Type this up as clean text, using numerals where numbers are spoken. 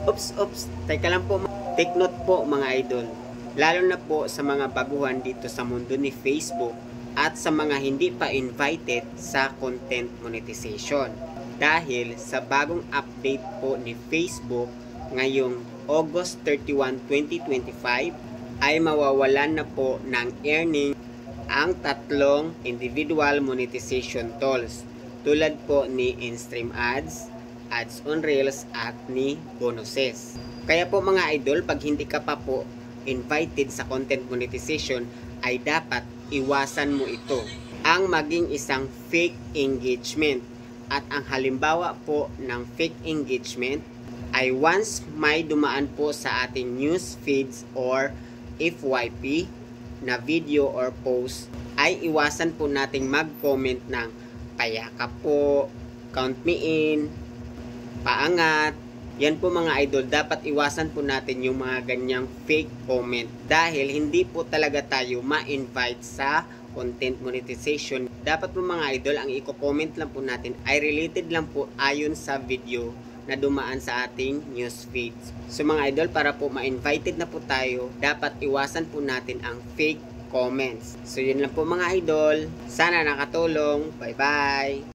Oops, teka lang po. Take note po mga idol. Lalo na po sa mga baguhan dito sa mundo ni Facebook at sa mga hindi pa invited sa content monetization. Dahil sa bagong update po ni Facebook ngayong August 31, 2025 ay mawawalan na po ng earning ang tatlong individual monetization tools tulad po ni in-stream ads, ads on reels at ni bonuses. Kaya po mga idol, pag hindi ka pa po invited sa content monetization ay dapat iwasan mo ito. Ang maging isang fake engagement. At ang halimbawa po ng fake engagement ay once may dumaan po sa ating news feeds or FYP na video or post ay iwasan po nating mag-comment ng payaka po, count me in, paangat. Yan po mga idol, dapat iwasan po natin yung mga ganyang fake comment dahil hindi po talaga tayo ma-invite sa content monetization. Dapat po mga idol, ang i-comment lang po natin ay related lang po ayon sa video na dumaan sa ating news feeds. So mga idol, para po ma-invited na po tayo, dapat iwasan po natin ang fake comments. So yun lang po mga idol. Sana nakatulong. Bye bye!